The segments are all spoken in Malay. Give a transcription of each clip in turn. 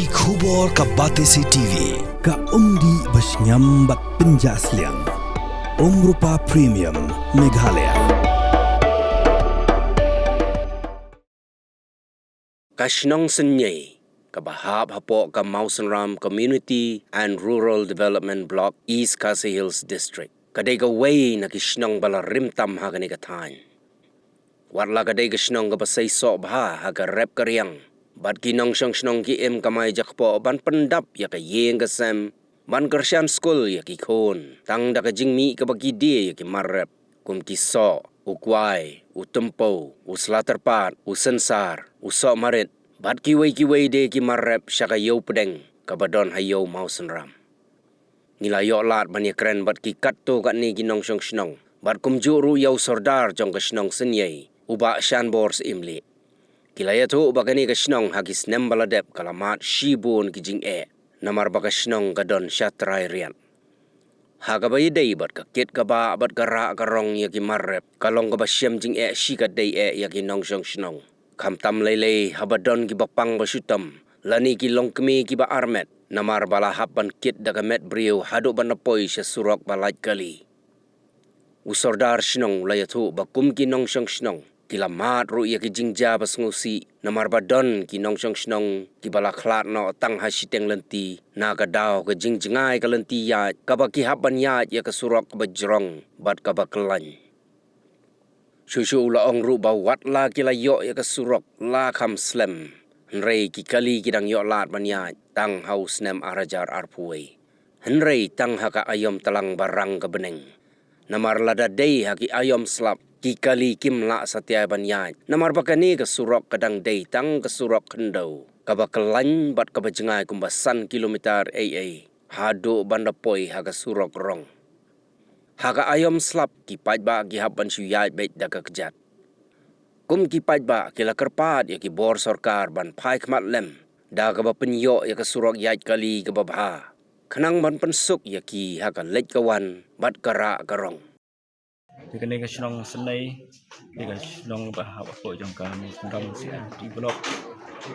Ki khubor ka Batesi TV ka umdi basnyam bak penjaslian Rupa Premium Meghalaya. Kashnong Senyai Kabahab Hapok Ka Mausanram Community and Rural Development Block East Khasi Hills District. Kadai ka way na kishnong bala rimtam ha kani katan. Warla kadai kishnong ka basay so bha ha ka rep karyang. Bat kinong shnong ki em kamay jakpo ban pendap ya ka yeng ka sem. Ban kersyan school ya ki kon. Tang da ka jingmi ka bagi dia ya ki marrep. Kum ki so, ukway, utempo, uslaterpat, usensar, usok marit. Bat kiway de ki marrep syaka yow pedeng. Kabadon hayo mausanram. Nilayok lat bani keren bat ki kat tu kat ni kinong shnong. Bat kumjuru yaw sordar jong ka shnong senyay. Uba syan bor se imli. Kilaya tu bagani ka shnong hagis nem baladep kalamat shibun ki jing e. Namar baka shnong kadon syatrai rian. Hagabayi day bat ka kit ka ba bat ka ra ka rong ya ki marrep. Kalong ka ba syem jing e shikat day e ya ki nong shnong. Kam tam lele habadon ki bapang basyutam. Lani ki long kemi ki ba armet. Namar bala hapan kit da ka met brio haduk ban napoy sya surok balaj kali. Usordar shnong layatu bakum ki nong shnong. Kilamat ru ya ki jingja bas ngusi. Namar badon ki nong shnong ki bala klat no tang hasiteng lenti. Na ka daw ka jingjingai ka lenti ya. Kaba ki hapan ya ya ka surok ka bajrong. Bat ka ba kelan. Shushu laong ru ba wat la ki la yok ya ka surok la kam slem. Henrei ki kali ki dang yok lat ban ya. Tang haus nem arajar arpuwe. Henrei tang haka ayom telang barang ka beneng. Namar lada day haki ayom slap. Ki kali kim la satya ban ya. Namar bakani ka surok kadang day tang ka surok kendau. Kaba kelan bat kaba jengai kumbasan kilometer AA. Hadu bandapoi haka surok rong. Haka ayom slap ki pajba ki hapan syuyaj bet daga kejat. Kum ki pajba kila kerpat ya ki bor sorkar ban pai kemat lem. Da kaba penyok ya ka surok yaj kali kaba baha. Kenang ban pensuk ya ki haka lej kawan bat kara karong. Kini ka sinong senay, kini ka sinong bahab ako jang ka musnram si di blok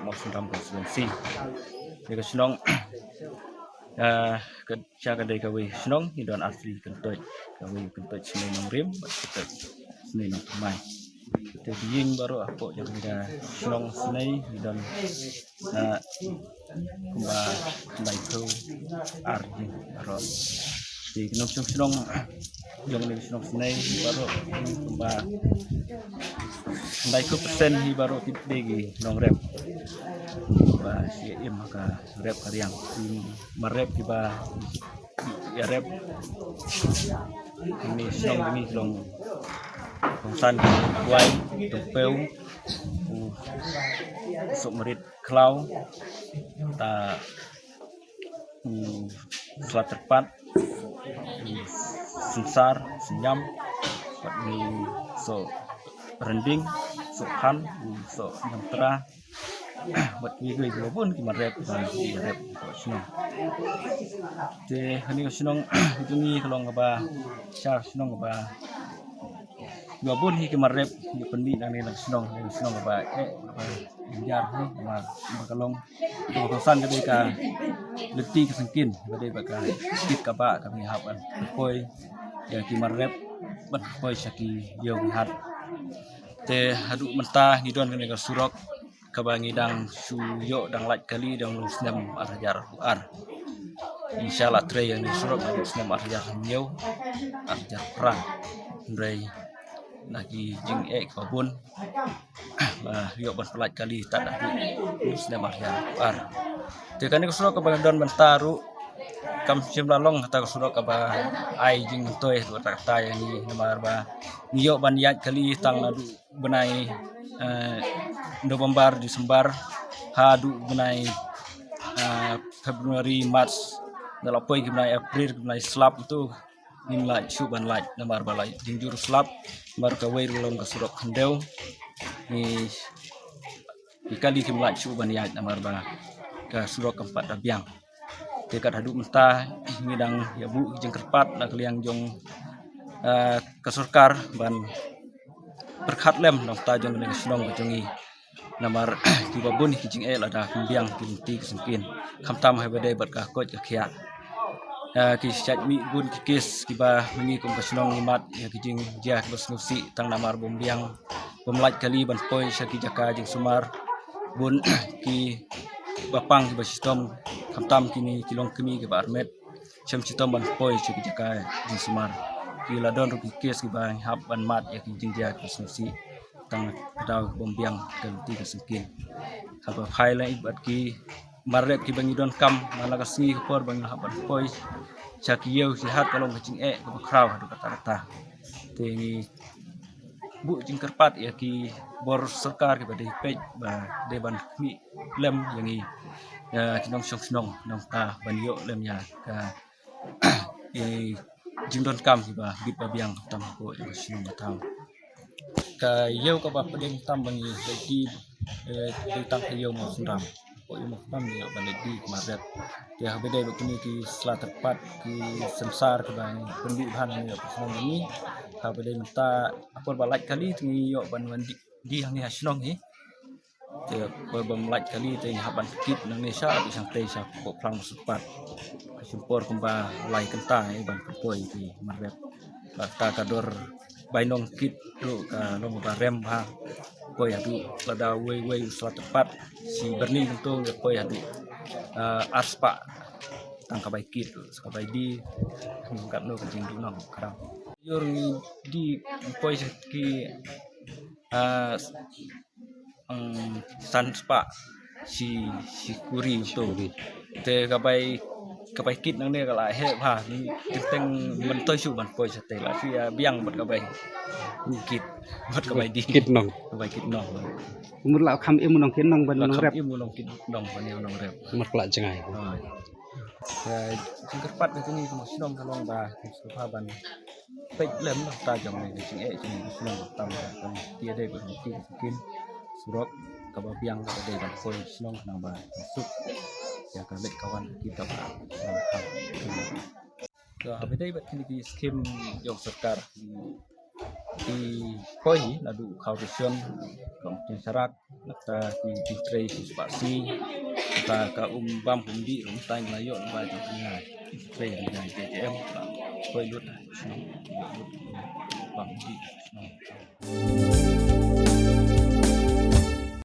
musnram konstituensi. Kini ka sinong siya ka day kawi sinong hidon asli kentoj kawi kentoj senay ng rim, kentoj senay ng kumay. Ito ying baru ako jang ka sinong senay hidon kumba kumay ko arji baru. Di kinong sinong yang ni sinong senay baru kumba kumba ko persen hi baru tipigi nong rep ba si maka rep karyang marep kiba ya rep ini sinong kongsan kuai tempeu sok merit klau ta selat terpat sensar senyam buat ni so rending so han so mentera buat gigi pun kimarep kimarep senang de hani senang itu ni kalau ngaba syar senang ngaba dua pun hi kimarep ni pendi nang ni senang ngaba injar ni makalong kosan ketika leti kesengkin badai baka kit kaba kami hapan koi ya kimarep bat koi syaki yong hat te hadu mentah ngidon kene ka surok kabangi dang suyo dang laj kali dang lusnem arjar ar insyaallah tre yang surok lusnem arjar nyew arjar perang ndrei lagi jing kabun yo ban pelaj kali tak dah lusnem arjar ar te kane ka surok kabandon mentaru kam sim lalong kata surok kaba ai jing toy kata yang ni namar ba niyo ban yat kali tang nadu benai November Desember hadu benai Februari Mac dalapoi benai April benai slap itu nimla chu ban laj namar balai jingjur slap mar ka wei long ka surok khendeu ni ikali kimla chu ban yat namar ba ka surok keempat dabiang dekat haduk mentah ngidang ya bu jeng kerpat nak liang jong kasurkar ban berkat lem nang tajong dengan senong kejongi namar ki babun ki jing el ada kumbiang ki ti sengkin kamtam hai bade bat ka kot ka khia ki chat mi bun ki kes ki ba mengi kum kasnong nimat ya ki jing dia basnusi tang namar bombiang bomlaj kali ban poi syaki jaka jing sumar bun ki bapang ki basistom kamtam kini kilong kemi ki barmet chem citom ban poi syaki jaka jing sumar ki ladon ru ki kes ki ba hab ban mat ya ki jing dia basnusi tang daw bombiang kan ti kasengkin haba phai lai bat ki marep ki bangidon kam malaga singi por bang haban poi chaki yeu si hat kalong kacing ka kraw hadu kata-kata tengi bu jing kerpat ya ki bor sarkar ki bade pej ba deban mi lem yangi kinong syong nong ta ban yo lem ya ka jing don kam ki ba bit ba biang tam ko yang syong taw ka yeu ka ba pedeng tam bang yi lagi tang yeu mo sundam ko yung tam ni ban lagi maret ya bede begini ki sela tepat ki sensar ke bang pendi bahan ni apa ni ha bede minta apa balaj kali ni yo ban di hang ni hasnong ni ya ko bam laj kali te haban kit nang ni sha bi sang te sha ko plang sepat simpor kumba lai kenta ban poi ki maret ta kador bainong kit tu ka long barem ha poi adu pada wei sela tepat si berni tentu poi adu aspa tangkabai kit sakabai di ngkat no kejing dunong karang yor di poi ki san spa si kuri tu te kabai kit nang ne kala he ha ni teng men toi su ban poi sate la si biang bat kabai kit bat kabai di kit nong kabai kit nong umur la kham im nong ken nong ban nong rep im nong kit nong ban nong rep mar kla jangai jing kerpat ke ni mo sinong kalong ba supa ban pej lem ta jong ni jing jing sinong tam kan dia de ban ti kin surok ka ba biang ka de ban poi sinong nang ba sup ya ka lek kawan kita ba ka bede bat ni skim jong sarkar di poi ladu kaution kong syarat ta di tre spasi ta ka bam di tai layo ba ta nya tre ni JM poi lut bam di